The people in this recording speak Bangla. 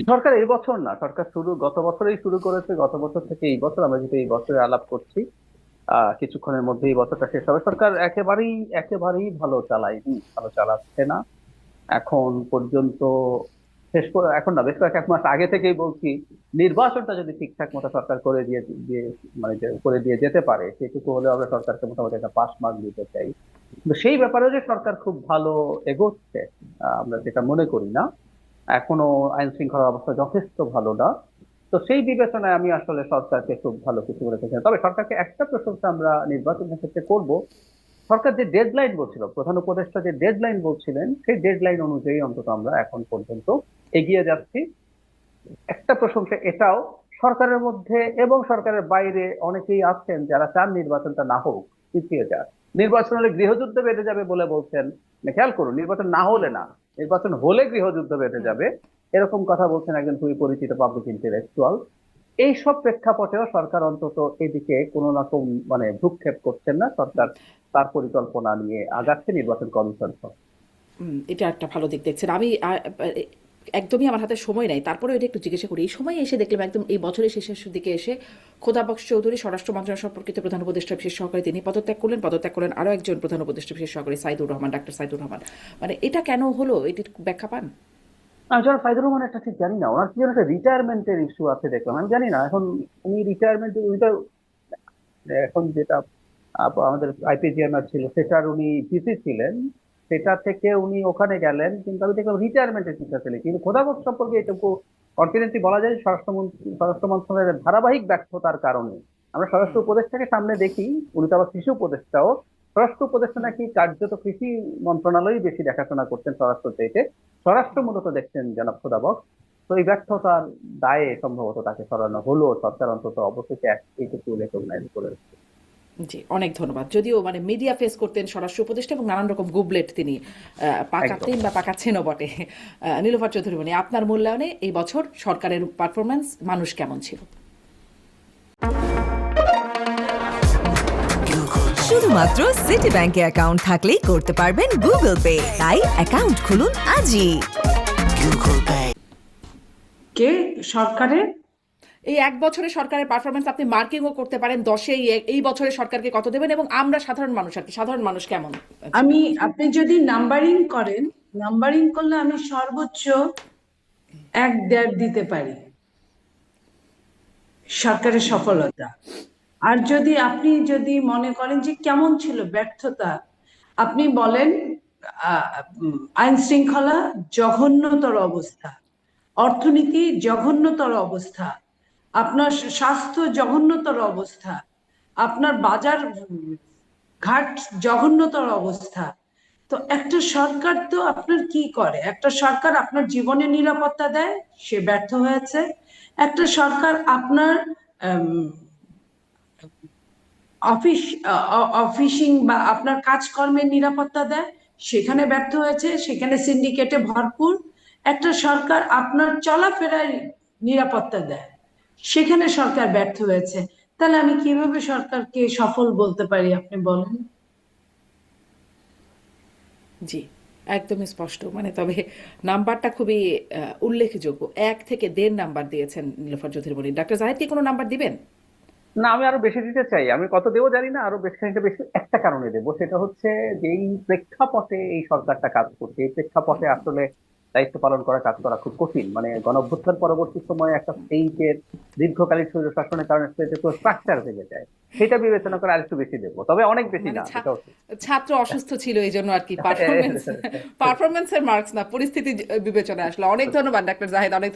সরকার এই বছর না, সরকার গত বছরেই শুরু করেছে। গত বছর থেকে এই বছর, আমরা যেটা এই বছরে আলাপ করছি, কিছুক্ষণের মধ্যে এই বছরটা শেষ হবে। সরকার একেবারেই একেবারেই ভালো চালায়নি, ভালো চালাচ্ছে না এখন পর্যন্ত। এখন না, বেশ কয়েক এক মাস আগে থেকেই বলছি, নির্বাচনটা যদি ঠিকঠাক মতো সরকার করে দিয়ে দিয়ে মানে করে দিয়ে যেতে পারে, সেটুকু হলে আমরা সরকারকে মোটামুটি একটা পাস মার্ক দিতে চাই। কিন্তু সেই ব্যাপারেও যে সরকার খুব ভালো এগোচ্ছে, আমরা যেটা মনে করি না। এখনো আইন শৃঙ্খলার অবস্থা যথেষ্ট ভালো না। তো সেই বিবেচনায় আমি আসলে সরকারকে খুব ভালো কিছু বলে থাকি না। তবে সরকারকে একটা প্রশংসা আমরা নির্বাচনের ক্ষেত্রে করব। সরকার যে ডেডলাইন বলছিল, প্রধান উপদেষ্টা যে ডেডলাইন বলছিলেন, সেই ডেডলাইন অনুযায়ী অন্তত আমরা এখন পর্যন্ত এগিয়ে যাচ্ছি। একটা প্রশংসা এটাও, সরকারের মধ্যে এবং সরকারের বাইরে অনেকেই আছেন যারা চান নির্বাচনটা না হোক, পিছিয়ে যাক। নির্বাচন হলে গৃহযুদ্ধ বেঁধে যাবে বলে বলছেন। খেয়াল করুন, নির্বাচন না হলে না, নির্বাচন হলে গৃহযুদ্ধ বেঁধে হুম। যাবে, এরকম কথা বলছেন একজন খুবই পরিচিত পাবলিক ইন্টেলেকচুয়াল। এইসব প্রেক্ষাপটেও সরকার অন্তত এদিকে কোনো রকম ভ্রুক্ষেপ করছেন না। সরকার তার পরিকল্পনা নিয়ে আগাচ্ছে, নির্বাচন কমিশন সহ। এটা একটা ভালো দিক দেখছেন। আমি একদমই আমার হাতে সময় নাই, তারপরে এটা একটু জিজ্ঞাসা করি। এই সময় এসে দেখলাম একদম এই বছরের শেষের দিকে এসে খোদাবক্স চৌধুরী স্বরাষ্ট্র মন্ত্রণালয় সম্পর্কিত প্রধান উপদেষ্টা বিশেষ সহকারী তিনি পদত্যাগ করলেন আরও একজন প্রধান উপদেষ্টা বিশেষ সহকারী সাইদুর রহমান, ডাক্তার সাইদুর রহমান। মানে এটা কেন হলো, এটির ব্যাখ্যা পান? যারা সাইদুর রহমান, একটা ঠিক জানি না, ওনার কি যেন একটা রিটায়ারমেন্টের ইস্যু আছে দেখলাম, আমি জানি না এখন উনি রিটায়ারমেন্ট, এখন যেটা আমাদের আইপিজিএমআর ছিল সেটার উনি জিসি ছিলেন, সেটা থেকে উনি ওখানে গেলেন, কিন্তু আমি দেখলাম রিটায়ারমেন্টের চিন্তা ছিলেন। কিন্তু খোদাগত সম্পর্কে এটুকু কনফিডেন্টলি বলা যায়, স্বরাষ্ট্র মন্ত্রণালয়ের ধারাবাহিক ব্যর্থতার কারণে। আমরা হুম। স্বরাষ্ট্র উপদেষ্টাকে সামনে দেখি, উনি তো আবার কৃষি উপদেষ্টাও। স্বরাষ্ট্র উপদেষ্টা হুম। নাকি কার্যত কৃষি মন্ত্রণালয় বেশি দেখাশোনা করতেন স্বরাষ্ট্র চাইতে, স্বরাষ্ট্র মূলত দেখছেন জনাব খোদাবক। তো এই ব্যর্থতার দায়ে সম্ভবত তাকে সরানো হলো, সরকার অন্তত অবশেষে এইটুকু রেকগনাইজ করে। জি, অনেক ধন্যবাদ। যদিও মানে মিডিয়া ফেস করতেন স্বরাষ্ট্র উপদেষ্টা এবং নানান রকম গুবলেট তিনি একদম। পাকাতেন বা পাকাচ্ছেনও বটে। নীলোফার চৌধুরী, মানে আপনার মূল্যায়নে এই বছর সরকারের পারফরমেন্স মানুষ কেমন ছিল? শুধুমাত্র সিটি ব্যাংকে অ্যাকাউন্ট থাকলেই করতে পারবেন গুগল পে, তাই অ্যাকাউন্ট খুলুন আজই। কে সরকারের? এই এক বছরে সরকারের পারফরমেন্স আপনি মার্কিংও করতে পারেন 10-এ, এই বছরে সরকারকে কত দেবেন, এবং আমরা সাধারণ মানুষ আর কি, সাধারণ মানুষ কেমন আছে? আপনি যদি নাম্বারিং করেন, নাম্বারিং করলে আমি সর্বোচ্চ 1-1.5 দিতে পারি সরকারের সফলতা। আর আপনি যদি মনে করেন যে কেমন ছিল ব্যর্থতা, আপনি বলেন আইন শৃঙ্খলা জঘন্যতর অবস্থা, অর্থনীতি জঘন্যতর অবস্থা, আপনার স্বাস্থ্য জঘন্যতর অবস্থা, আপনার বাজার ঘাট জঘন্যতর অবস্থা। তো একটা সরকার তো আপনার কি করে? একটা সরকার আপনার জীবনের নিরাপত্তা দেয়, সে ব্যর্থ হয়েছে। একটা সরকার আপনার অফিস অফিসিং বা আপনার কাজকর্মের নিরাপত্তা দেয়, সেখানে ব্যর্থ হয়েছে, সেখানে সিন্ডিকেটে ভরপুর। একটা সরকার আপনার চলাফেরার নিরাপত্তা দেয়, সেখানে সরকার ব্যর্থ হয়েছে। তাহলে আমি কিভাবে সরকারকে সফল বলতে পারি, আপনি বলেন? জি, একদমই স্পষ্ট। মানে তবে নাম্বারটা খুবই উল্লেখযোগ্য। 1 থেকে 1.5 নাম্বার দিয়েছেন নীলোফার চৌধুরী মনি। ডাক্তার জাহিদ কি কোনো নাম্বার দিবেন? না, আমি আরো বেশি দিতে চাই। আমি কত দেবো জানি না, আরো বেশি খানিকটা বেশি একটা কারণে দেবো। সেটা হচ্ছে যে এই প্রেক্ষাপটে এই সরকারটা কাজ করছে, এই প্রেক্ষাপটে আসলে দায়িত্ব পালন করা, কাজ করা খুব কঠিন। গণ অভ্যুত্থান পরবর্তী সময়ে একটা স্টেটের দীর্ঘকালীন স্বৈর শাসনের কারণে স্টেটের পুরো স্ট্রাকচার ভেঙে যায়। সেটা বিবেচনা করে আরেকটু বেশি দেবো, তবে অনেক বেশি মানে না, এটাও ঠিক। ছাত্র অসুস্থ ছিল এই জন্য আর কি, পারফরমেন্সের মার্কস না, পরিস্থিতি বিবেচনায় আসলে। অনেক ধন্যবাদ ডাক্তার জাহিদ, অনেক